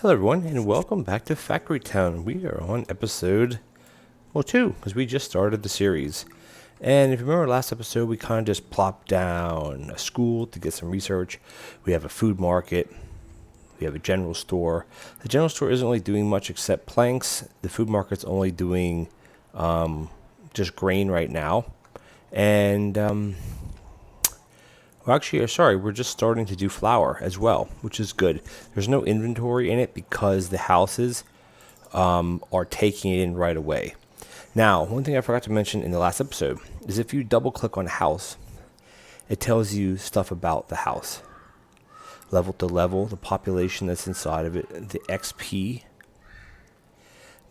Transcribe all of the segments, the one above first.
Hello everyone and welcome back to Factory Town. We are on episode 2 because we just started the series. And if you remember last episode, we kind of just plopped down a school to get some research. We have a food market. We have a general store. The general store isn't really doing much except planks. The food market's only doing just grain right now. And we're just starting to do flour as well, which is good. There's no inventory in it because the houses are taking it in right away. Now, one thing I forgot to mention in the last episode is if you double click on house, it tells you stuff about the house. Level to level, the population that's inside of it, the XP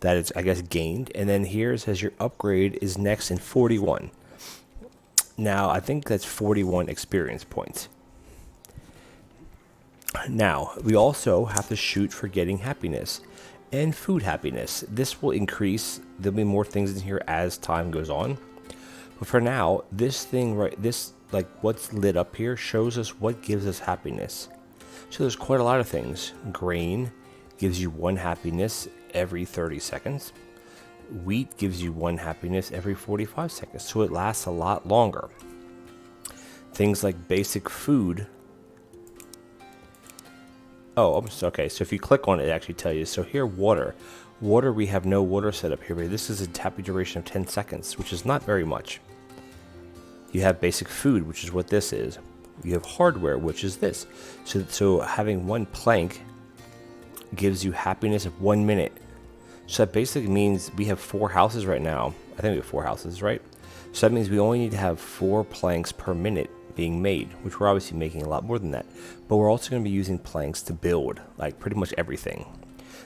that it's, I guess, gained. And then here it says your upgrade is next in 41. Now, I think that's 41 experience points. Now, we also have to shoot for getting happiness and food happiness. This will increase. There'll be more things in here as time goes on. But for now, this thing, like what's lit up here, shows us what gives us happiness. So there's quite a lot of things. Grain gives you 1 happiness every 30 seconds. Wheat gives you 1 happiness every 45 seconds, so it lasts a lot longer. Things like basic food. Oh, okay, so if you click on it, it actually tells you. So here, water. Water, we have no water set up here, but this is a happy duration of 10 seconds, which is not very much. You have basic food, which is what this is. You have hardware, which is this. So having 1 plank gives you happiness of 1 minute. So that basically means we have 4 houses right now. I think we have 4 houses, right? So that means we only need to have 4 planks per minute being made, which we're obviously making a lot more than that. But we're also going to be using planks to build, like pretty much everything.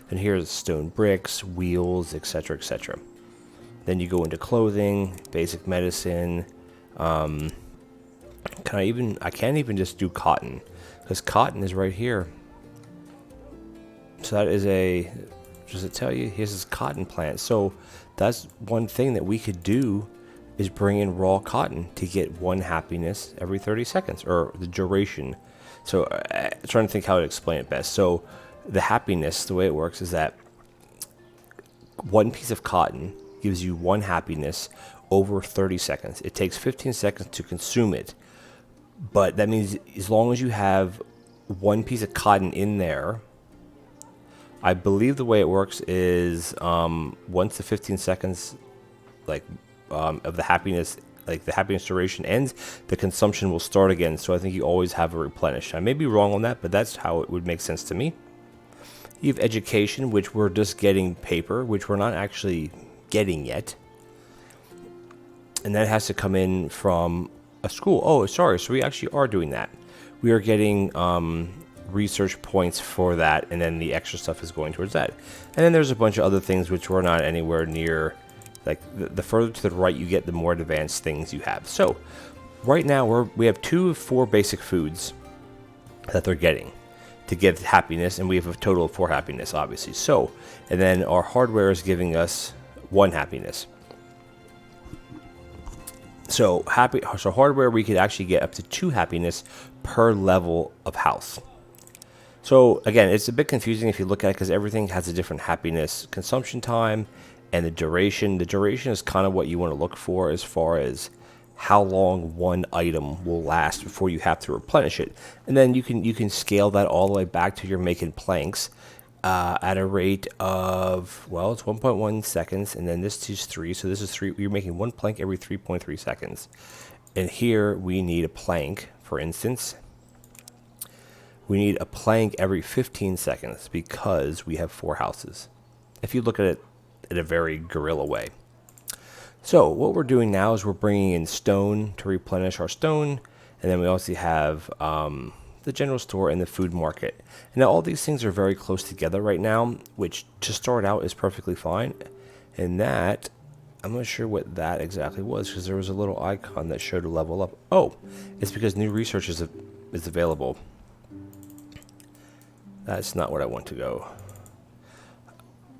Then here's stone bricks, wheels, etc., etc. Then you go into clothing, basic medicine. I can't even just do cotton, because cotton is right here. So that is a... Does it tell you? Here's this cotton plant. So that's one thing that we could do is bring in raw cotton to get 1 happiness every 30 seconds, or the duration. So I'm trying to think how to explain it best. So the happiness, the way it works is that 1 piece of cotton gives you 1 happiness over 30 seconds. It takes 15 seconds to consume it. But that means as long as you have 1 piece of cotton in there, I believe the way it works is once the 15 seconds of the happiness, the happiness duration ends, the consumption will start again. So I think you always have a replenish. I may be wrong on that, but that's how it would make sense to me. You have education, which we're just getting paper, which we're not actually getting yet. And that has to come in from a school. Oh, sorry. So we actually are doing that. We are getting research points for that, and then the extra stuff is going towards that. And then there's a bunch of other things which we're not anywhere near. Like the further to the right you get, the more advanced things you have. So right now we have 2 of 4 basic foods that they're getting to get happiness, and we have a total of 4 happiness, obviously. So, and then our hardware is giving us 1 happiness. So hardware, we could actually get up to 2 happiness per level of house. So again, it's a bit confusing if you look at it, because everything has a different happiness consumption time and the duration. The duration is kind of what you want to look for as far as how long 1 item will last before you have to replenish it. And then you can scale that all the way back to you're making planks at a rate of, well, it's 1.1 seconds, and then this is 3. So this is 3. You're making 1 plank every 3.3 seconds. And here we need a plank, for instance. We need a plank every 15 seconds because we have 4 houses, if you look at it in a very guerrilla way. So what we're doing now is we're bringing in stone to replenish our stone, and then we also have the general store and the food market. And now all these things are very close together right now, which to start out is perfectly fine. And that, I'm not sure what that exactly was, because there was a little icon that showed a level up. Oh, it's because new research is available. That's not what I want to go.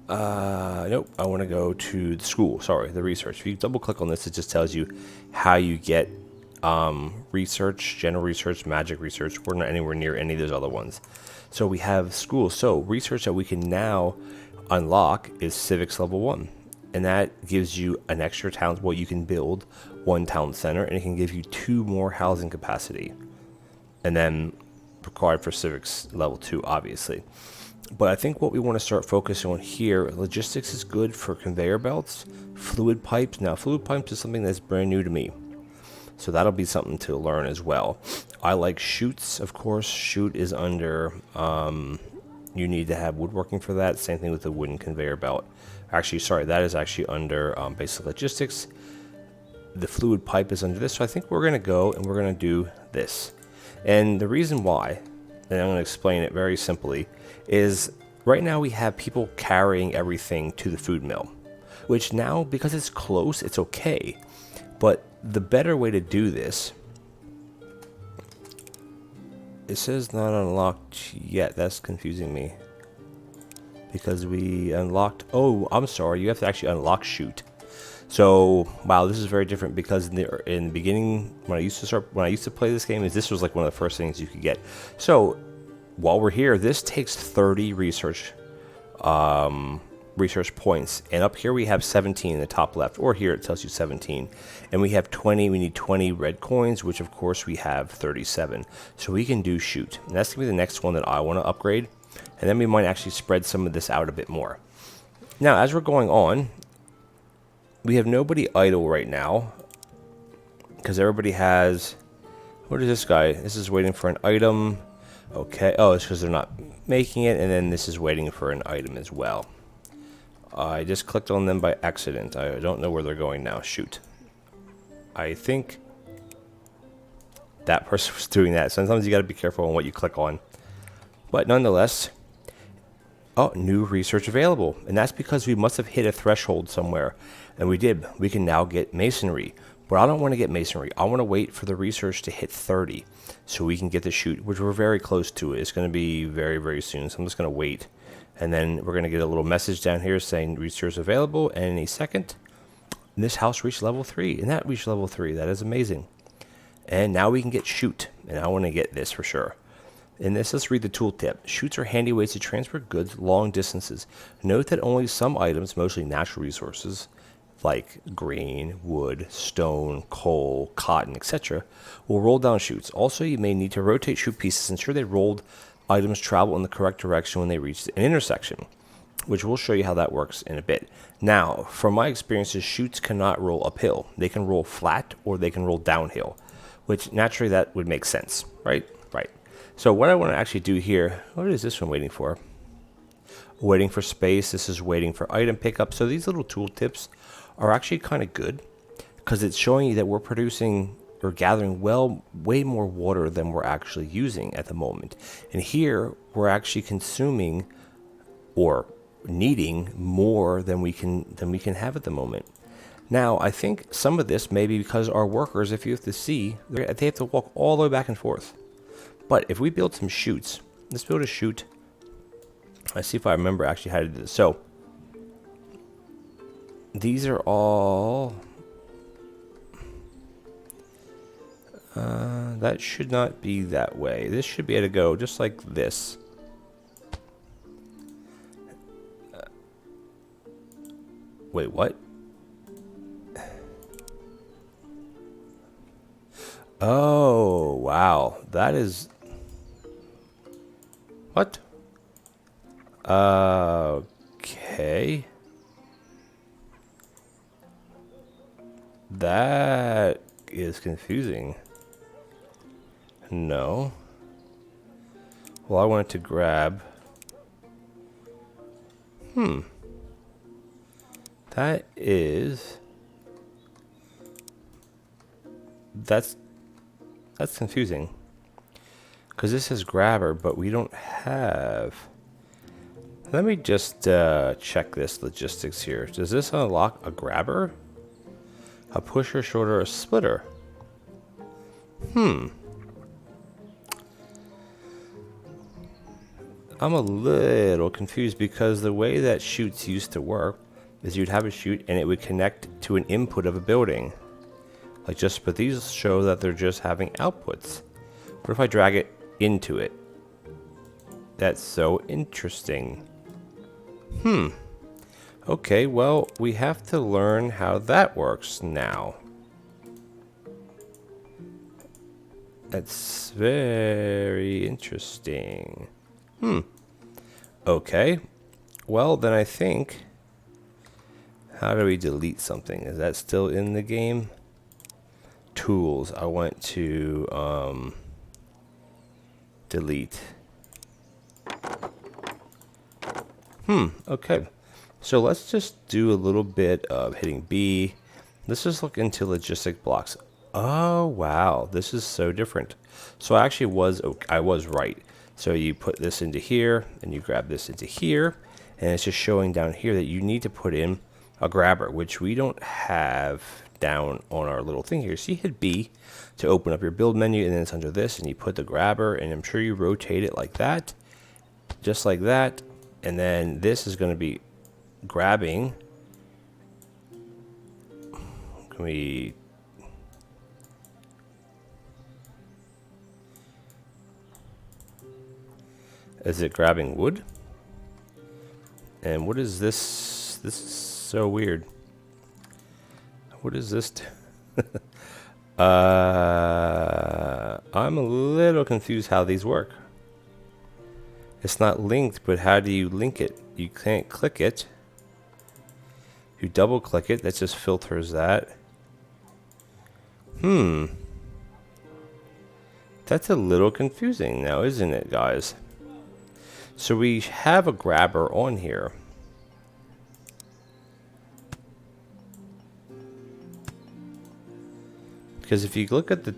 Nope, I want to go to the school. Sorry, the research. If you double click on this, it just tells you how you get research, general research, magic research. We're not anywhere near any of those other ones. So we have schools. So research that we can now unlock is civics level 1. And that gives you an extra town. Well, you can build 1 town center, and it can give you 2 more housing capacity. And then required for civics level 2, obviously. But I think what we want to start focusing on here, logistics is good for conveyor belts, fluid pipes. Now, fluid pipes is something that's brand new to me, so that'll be something to learn as well. I like chutes, of course. Chute is under, you need to have woodworking for that. Same thing with the wooden conveyor belt. Actually, sorry, that is actually under basic logistics. The fluid pipe is under this, so I think we're going to go and we're going to do this. And the reason why, and I'm going to explain it very simply, is right now we have people carrying everything to the food mill, which now, because it's close, it's okay. But the better way to do this, it says not unlocked yet. That's confusing me, because we unlocked, oh, I'm sorry, you have to actually unlock chute. So, wow, this is very different, because in the beginning, when I used to play this game, this was like one of the first things you could get. So, while we're here, this takes 30 research points, and up here we have 17 in the top left, or here it tells you 17, and we have 20. We need 20 red coins, which of course we have 37. So we can do chute, and that's gonna be the next one that I want to upgrade, and then we might actually spread some of this out a bit more. Now, as we're going on, we have nobody idle right now, because everybody has, what is this guy? This is waiting for an item. Okay, oh, it's because they're not making it, and then this is waiting for an item as well. I just clicked on them by accident. I don't know where they're going now. Shoot. I think that person was doing that. Sometimes you got to be careful on what you click on. But nonetheless, oh, new research available. And that's because we must have hit a threshold somewhere. And we did. We can now get masonry. But I don't want to get masonry. I want to wait for the research to hit 30 so we can get the chute, which we're very close to it. It's going to be very, very soon. So I'm just going to wait. And then we're going to get a little message down here saying research available. And in a second, this house reached level 3. And that reached level 3. That is amazing. And now we can get chute. And I want to get this for sure. In this, let's read the tooltip. Chutes are handy ways to transfer goods long distances. Note that only some items, mostly natural resources, like grain, wood, stone, coal, cotton, etc., will roll down chutes. Also, you may need to rotate chute pieces, ensure they rolled items travel in the correct direction when they reach an intersection, which we'll show you how that works in a bit. Now, from my experiences, chutes cannot roll uphill. They can roll flat or they can roll downhill, which naturally that would make sense, right? Right. So what I want to actually do here, what is this one waiting for? Waiting for space. This is waiting for item pickup. So these little tooltips are actually kind of good because it's showing you that we're producing or gathering way more water than we're actually using at the moment. And here we're actually consuming or needing more than we can have at the moment. Now, I think some of this may be because our workers, if you have to see, they have to walk all the way back and forth. But if we build some chutes, let's build a chute. Let's see if I remember actually how to do this. So these are all, that should not be that way. This should be able to go just like this. Wait, what? Oh, wow. That is... What? Okay. That is confusing. No. Well, I wanted to grab... That is... That's confusing. Because this says grabber, but we don't have... Let me just check this logistics here. Does this unlock a grabber? A pusher, shoulder, a splitter? I'm a little confused because the way that chutes used to work is you'd have a chute and it would connect to an input of a building. Like just, but these show that they're just having outputs. What if I drag it into it? That's so interesting. Okay, well, we have to learn how that works now. That's very interesting. Okay. Well, then I think... How do we delete something? Is that still in the game? Tools. I want to delete. Okay. So let's just do a little bit of hitting B. Let's just look into logistic blocks. Oh, wow. This is so different. So I was right. So you put this into here, and you grab this into here, and it's just showing down here that you need to put in a grabber, which we don't have down on our little thing here. So you hit B to open up your build menu, and then it's under this, and you put the grabber, and I'm sure you rotate it like that, just like that, and then this is going to be grabbing. Can we... Is it grabbing wood? And what is this? This is so weird. What is this? I'm a little confused how these work. It's not linked, but how do you link it? You can't click it. You double click it, that just filters that. That's a little confusing now, isn't it, guys? So we have a grabber on here. Because if you look at the...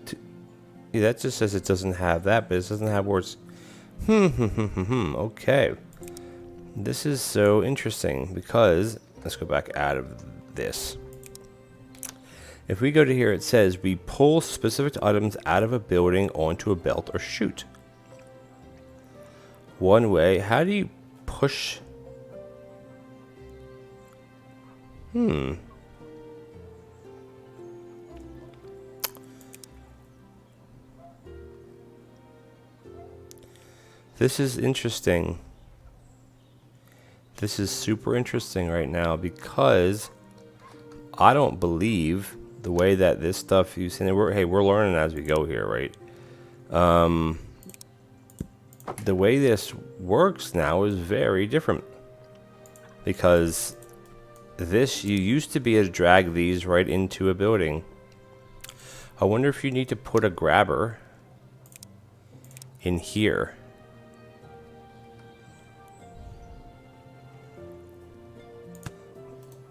Yeah, that just says it doesn't have that, but it doesn't have words. Okay. This is so interesting because... Let's go back out of this. If we go to here, it says we pull specific items out of a building onto a belt or chute. One way. How do you push? This is interesting. This is super interesting right now because I don't believe the way that this stuff you see. We're learning as we go here, right? The way this works now is very different because this, you used to be able to drag these right into a building. I wonder if you need to put a grabber in here.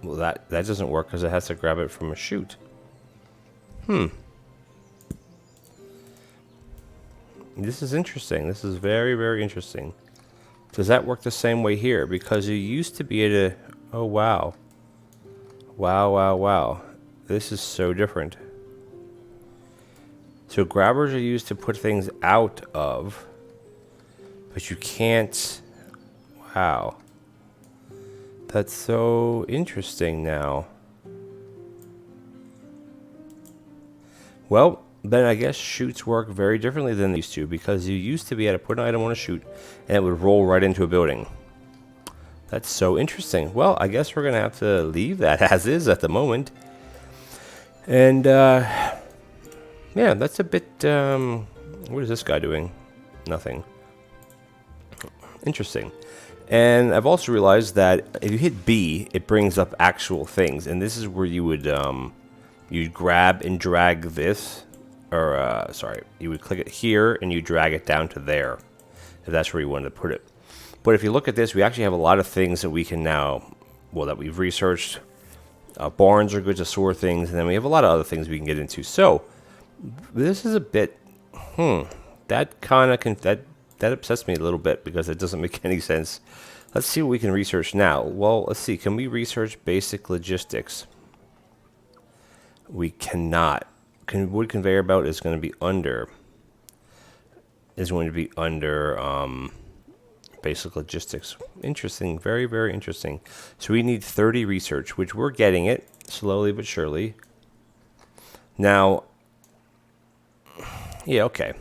Well, that doesn't work because it has to grab it from a chute. This is interesting. This is very, very interesting. Does that work the same way here? Because you used to be able to... Oh, wow. Wow, wow, wow. This is so different. So grabbers are used to put things out of, but you can't... Wow. That's so interesting now. Well, then I guess chutes work very differently than these two because you used to be able to put an item on a chute and it would roll right into a building. That's so interesting. Well, I guess we're going to have to leave that as is at the moment. And, yeah, that's a bit, what is this guy doing? Nothing. Interesting. And I've also realized that if you hit B, it brings up actual things. And this is where you would, you'd grab and drag this. Or, sorry, you would click it here and you drag it down to there. If that's where you wanted to put it. But if you look at this, we actually have a lot of things that we can now, well, that we've researched. Barns are good to store things. And then we have a lot of other things we can get into. So, this is a bit, that kind of, that upsets me a little bit because it doesn't make any sense. Let's see what we can research now. Well, let's see. Can we research basic logistics? We cannot. Wood conveyor belt is going to be under. Basic logistics. Interesting. Very, very interesting. So we need 30 research, which we're getting it slowly but surely. Now, yeah, okay.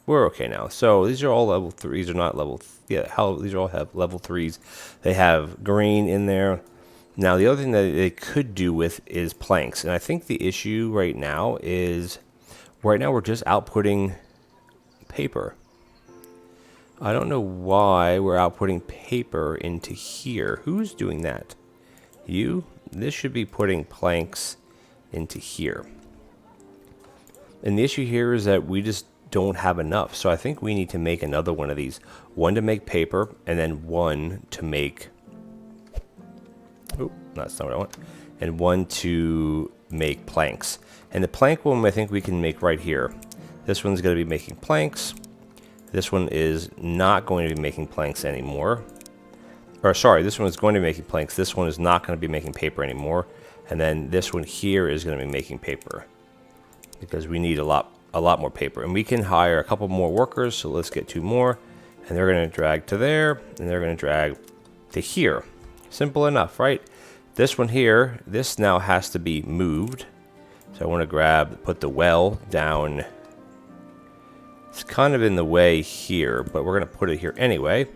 We're okay now. So these are all level 3s. These are not level... Yeah, these are all have level 3s. They have green in there. Now, the other thing that they could do with is planks. And I think the issue right now is... Right now, we're just outputting paper. I don't know why we're outputting paper into here. Who's doing that? You? This should be putting planks into here. And the issue here is that we just don't have enough. So I think we need to make another one of these. One to make paper, and then one to make... Oh, that's not what I want. And one to make planks. And the plank one I think we can make right here. This one's going to be making planks. This one is not going to be making planks anymore. Or sorry, this one is going to be making planks. This one is not going to be making paper anymore. And then this one here is going to be making paper. Because we need a lot more paper. And we can hire a couple more workers, so let's get 2 more. And they're going to drag to there, and they're going to drag to here. Simple enough, right? This one here, this now has to be moved. So I want to put the well down. It's kind of in the way here, but we're going to put it here anyway.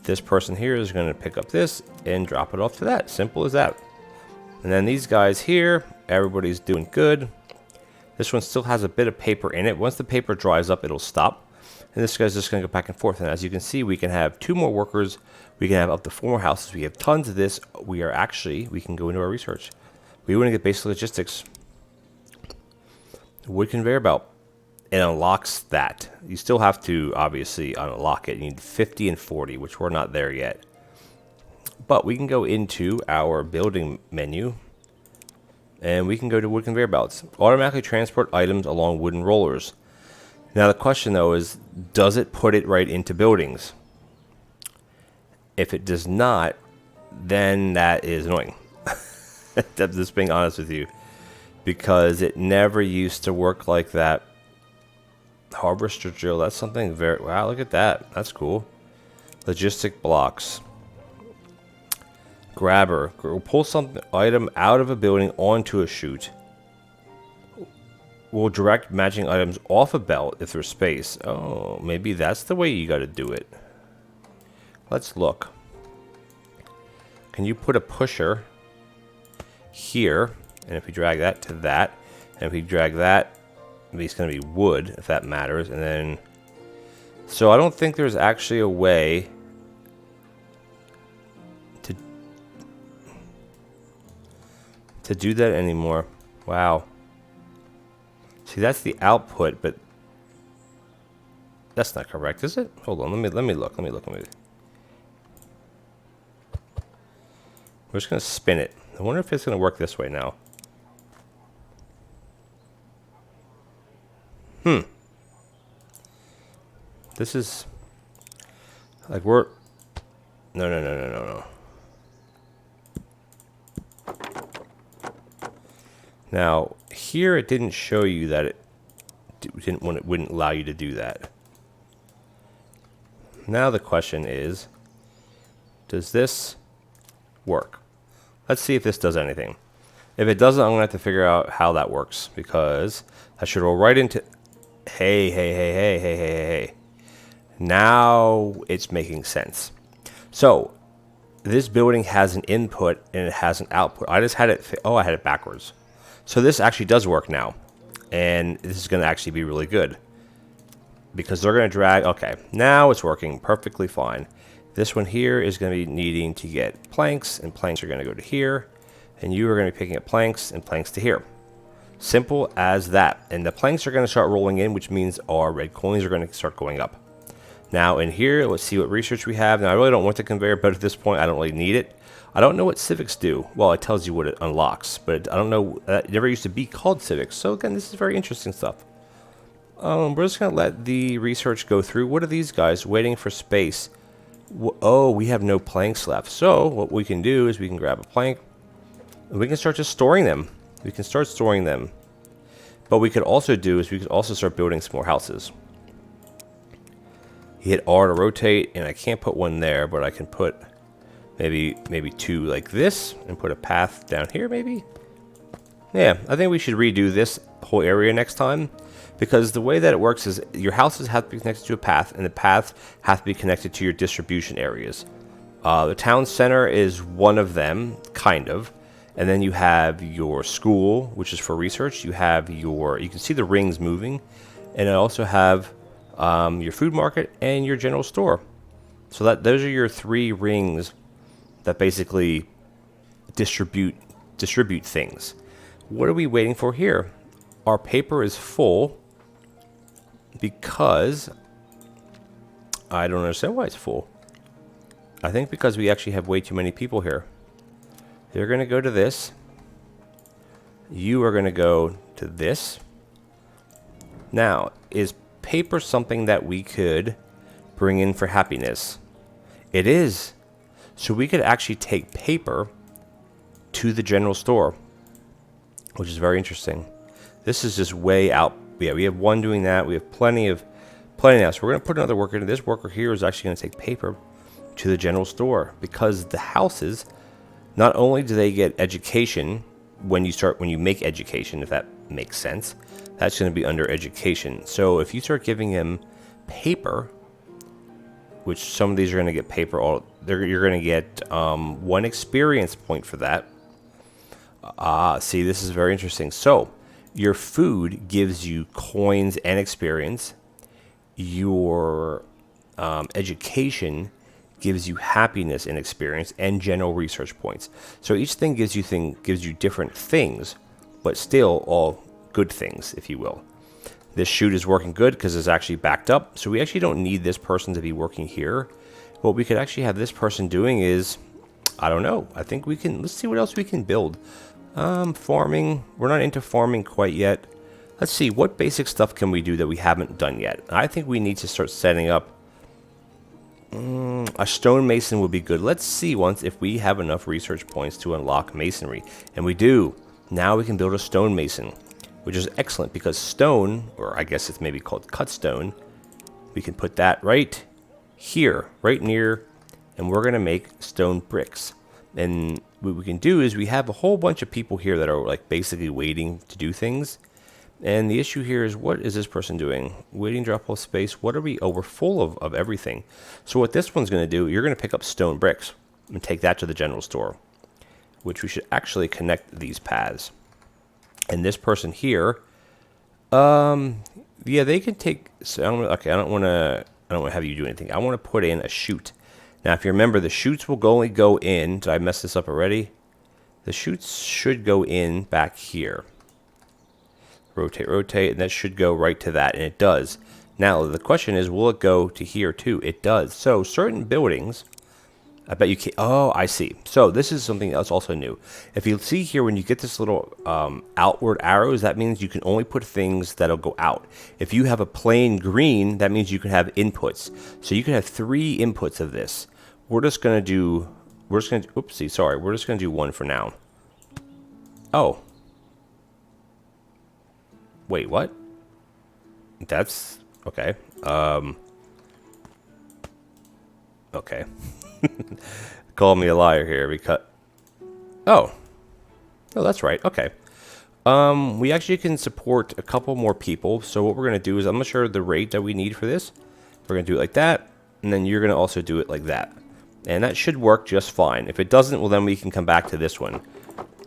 This person here is going to pick up this and drop it off to that. Simple as that. And then these guys here, everybody's doing good. This one still has a bit of paper in it. Once the paper dries up, it'll stop. And this guy's just going to go back and forth. And as you can see, we can have 2 more workers. We can have up to 4 more houses. We have tons of this. We can go into our research. We want to get basic logistics. Wood conveyor belt. It unlocks that. You still have to, obviously, unlock it. You need 50 and 40, which we're not there yet. But we can go into our building menu. And we can go to wood conveyor belts. Automatically transport items along wooden rollers. Now the question though is, does it put it right into buildings? If it does not, then that is annoying. I'm just being honest with you. Because it never used to work like that. Harvester drill, that's something very... Wow, look at that. That's cool. Logistic blocks. Grabber. Pull some item out of a building onto a chute. Will direct matching items off a belt if there's space. Oh, maybe that's the way you got to do it. Let's look. Can you put a pusher here? And if we drag that to that, and if we drag that, maybe it's going to be wood, if that matters. And then, so I don't think there's actually a way to do that anymore. Wow. See, that's the output, but that's not correct, is it? Hold on, let me look. We're just gonna spin it. I wonder if it's gonna work this way now. This is like we're no. Now, here it didn't show you that it wouldn't allow you to do that. Now the question is, does this work? Let's see if this does anything. If it doesn't, I'm going to have to figure out how that works, because I should roll right into... Hey. Now it's making sense. So, this building has an input and it has an output. I just had it... I had it backwards. So this actually does work now. And this is going to actually be really good. Because they're going to drag... Okay, now it's working perfectly fine. This one here is going to be needing to get planks. And planks are going to go to here. And you are going to be picking up planks and planks to here. Simple as that. And the planks are going to start rolling in, which means our red coins are going to start going up. Now in here, let's see what research we have. Now I really don't want the conveyor belt at this point. I don't really need it. I don't know what civics do. Well, it tells you what it unlocks, but I don't know. It never used to be called civics. So again, this is very interesting stuff. We're just going to let the research go through. What are these guys waiting for space? Oh, we have no planks left. So what we can do is we can grab a plank and we can start just storing them. We can start storing them. But we could also do is we could also start building some more houses. Hit R to rotate, and I can't put one there, but I can put maybe 2 like this and put a path down here maybe. Yeah, I think we should redo this whole area next time. Because the way that it works is your houses have to be connected to a path, and the path has to be connected to your distribution areas. The town center is one of them, kind of. And then you have your school, which is for research. You have you can see the rings moving. And I also have your food market and your general store. So those are your 3 rings that basically distribute things. What are we waiting for here? Our paper is full because I don't understand why it's full. I think because we actually have way too many people here. They're going to go to this. You are going to go to this. Now, is paper something that we could bring in for happiness? It is. So we could actually take paper to the general store, which is very interesting. This is just way out. Yeah, we have one doing that. We have plenty now. So we're going to put another worker in. This worker here is actually going to take paper to the general store, because the houses, not only do they get education when you make education, if that makes sense, that's going to be under education. So if you start giving him paper, which some of these are going to get paper, you're going to get 1 experience point for that. See, this is very interesting. So your food gives you coins and experience. Your education gives you happiness and experience and general research points. So each thing gives you different things, but still all good things, if you will. This chute is working good because it's actually backed up. So we actually don't need this person to be working here. What we could actually have this person doing is, I don't know. I think let's see what else we can build. Farming. We're not into farming quite yet. Let's see, what basic stuff can we do that we haven't done yet? I think we need to start setting up a stonemason would be good. Let's see if we have enough research points to unlock masonry. And we do. Now we can build a stonemason, which is excellent because stone, or I guess it's maybe called cut stone, we can put that right here, right near, and we're going to make stone bricks. And what we can do is we have a whole bunch of people here that are like basically waiting to do things. And the issue here is, what is this person doing? Waiting drop off space. What are we? Oh, we're full of everything. So what this one's going to do, you're going to pick up stone bricks and take that to the general store, which we should actually connect these paths. And this person here, yeah, they can take. So okay, I don't want to have you do anything. I want to put in a chute. Now, if you remember, the chutes will only go in. Did I mess this up already? The chutes should go in back here. Rotate, and that should go right to that, and it does. Now, the question is, will it go to here too? It does. So, certain buildings, I bet you can't. Oh, I see. So, this is something that's also new. If you see here, when you get this little outward arrows, that means you can only put things that'll go out. If you have a plain green, that means you can have inputs. So, you can have 3 inputs of this. We're just going to do, oopsie, sorry. We're just going to do 1 for now. Oh. Wait, what? That's okay. Okay. Call me a liar here because. Oh, that's right. Okay. We actually can support a couple more people. So what we're gonna do is, I'm not sure the rate that we need for this. We're gonna do it like that, and then you're gonna also do it like that, and that should work just fine. If it doesn't, well, then we can come back to this one.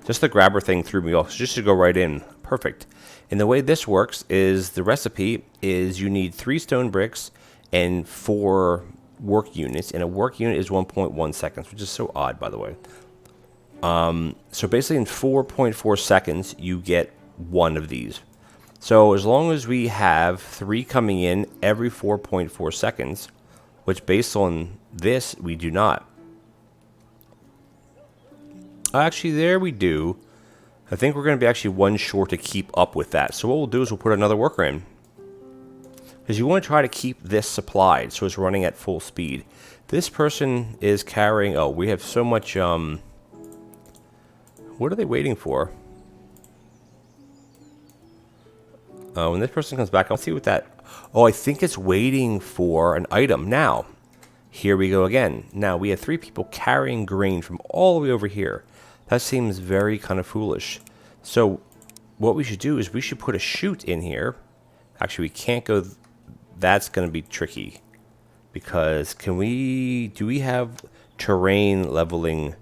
Just the grabber thing threw me off. So just to go right in. Perfect. And the way this works is, the recipe is you need 3 stone bricks and 4 work units. And a work unit is 1.1 seconds, which is so odd, by the way. So basically in 4.4 seconds, you get 1 of these. So as long as we have 3 coming in every 4.4 seconds, which based on this, we do not. Actually, there we do. I think we're going to be actually 1 short to keep up with that. So what we'll do is we'll put another worker in, because you want to try to keep this supplied so it's running at full speed. This person is carrying, oh, we have so much, what are they waiting for? When this person comes back, I'll see what that, oh, I think it's waiting for an item. Now, here we go again. Now, we have 3 people carrying grain from all the way over here. That seems very kind of foolish. So what we should do is we should put a chute in here. Actually, we can't go. That's going to be tricky. Because do we have terrain leveling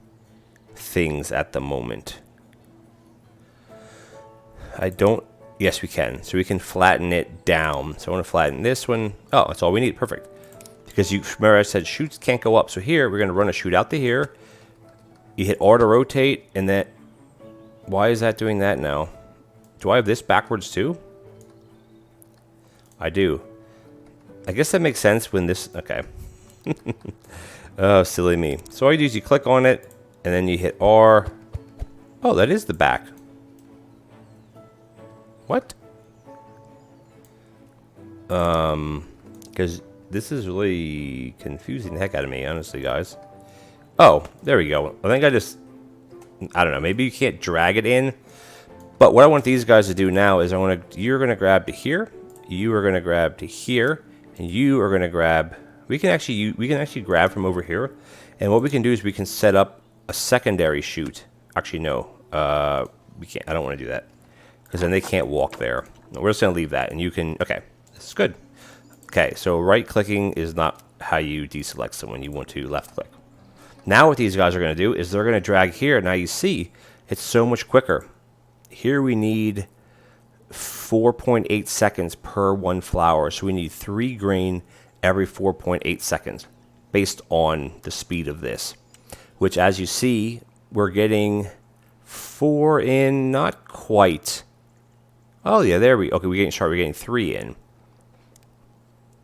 things at the moment? I don't. Yes, we can. So we can flatten it down. So I want to flatten this one. Oh, that's all we need. Perfect. Because you remember I said chutes can't go up. So here, we're going to run a chute out to here. You hit R to rotate, and then... Why is that doing that now? Do I have this backwards too? I do. I guess that makes sense when this... Okay. Oh, silly me. So all you do is you click on it, and then you hit R. Oh, that is the back. What? Because this is really confusing the heck out of me, honestly, guys. Oh, there we go. I think I just... I don't know. Maybe you can't drag it in. But what I want these guys to do now is you're going to grab to here. You are going to grab to here. And you are going to grab... We can actually grab from over here. And what we can do is we can set up a secondary chute. Actually, no. We can't. I don't want to do that. Because then they can't walk there. No, we're just going to leave that. And you can... Okay. This is good. Okay. So right-clicking is not how you deselect someone. You want to left-click. Now what these guys are going to do is they're going to drag here. Now you see it's so much quicker. Here we need 4.8 seconds per one flower. So we need 3 grain every 4.8 seconds based on the speed of this. Which, as you see, we're getting 4 in, not quite. Oh, yeah, there we... Okay, we're getting 3 in.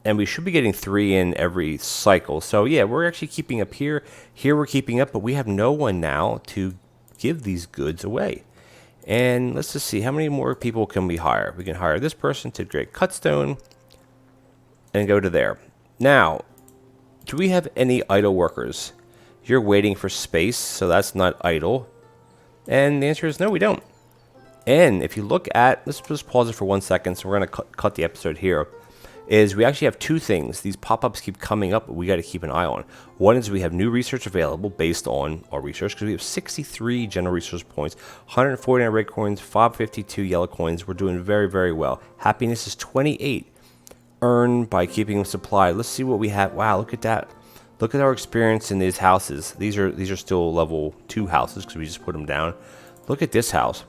And we should be getting 3 in every cycle. So, yeah, we're actually keeping up here. Here we're keeping up, but we have no one now to give these goods away. And let's just see, how many more people can we hire? We can hire this person to create cutstone and go to there. Now, do we have any idle workers? You're waiting for space, so that's not idle. And the answer is no, we don't. And if you look at, let's just pause it for 1 second, so we're going to cut the episode here, is we actually have 2 things. These pop-ups keep coming up, but we got to keep an eye on. One is we have new research available based on our research, because we have 63 general resource points, 149 red coins, 552 yellow coins. We're doing very, very well. Happiness is 28, earned by keeping them supplied. Let's see what we have. Wow, look at that. Look at our experience in these houses. These are still level 2 houses, because we just put them down. Look at this house.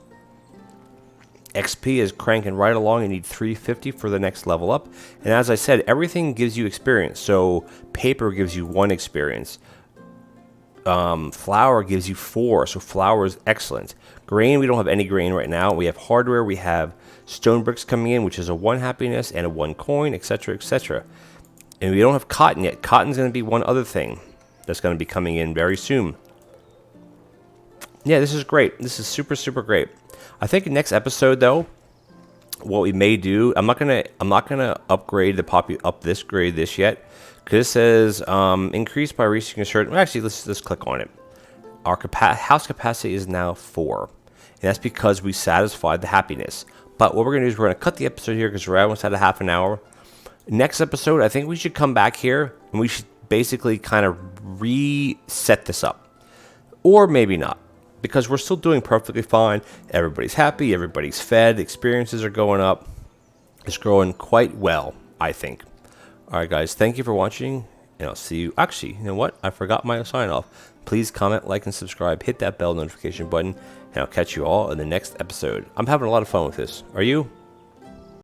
XP is cranking right along. You need 350 for the next level up. And as I said, everything gives you experience. So paper gives you 1 experience. Flour gives you 4. So flour is excellent. Grain, we don't have any grain right now. We have hardware. We have stone bricks coming in, which is a 1 happiness and a 1 coin, etc., etc. And we don't have cotton yet. Cotton's going to be one other thing that's going to be coming in very soon. Yeah, this is great. This is super, super great. I think next episode though, what we may do, I'm not gonna upgrade up this grade this yet, because it says increase by reaching a certain. Well, actually, let's click on it. Our house capacity is now 4, and that's because we satisfied the happiness. But what we're gonna do is we're gonna cut the episode here because we're almost at a half an hour. Next episode, I think we should come back here and we should basically kind of reset this up, or maybe not. Because we're still doing perfectly fine. Everybody's happy. Everybody's fed. Experiences are going up. It's growing quite well, I think. All right, guys. Thank you for watching. And I'll see you. Actually, you know what? I forgot my sign off. Please comment, like, and subscribe. Hit that bell notification button. And I'll catch you all in the next episode. I'm having a lot of fun with this. Are you?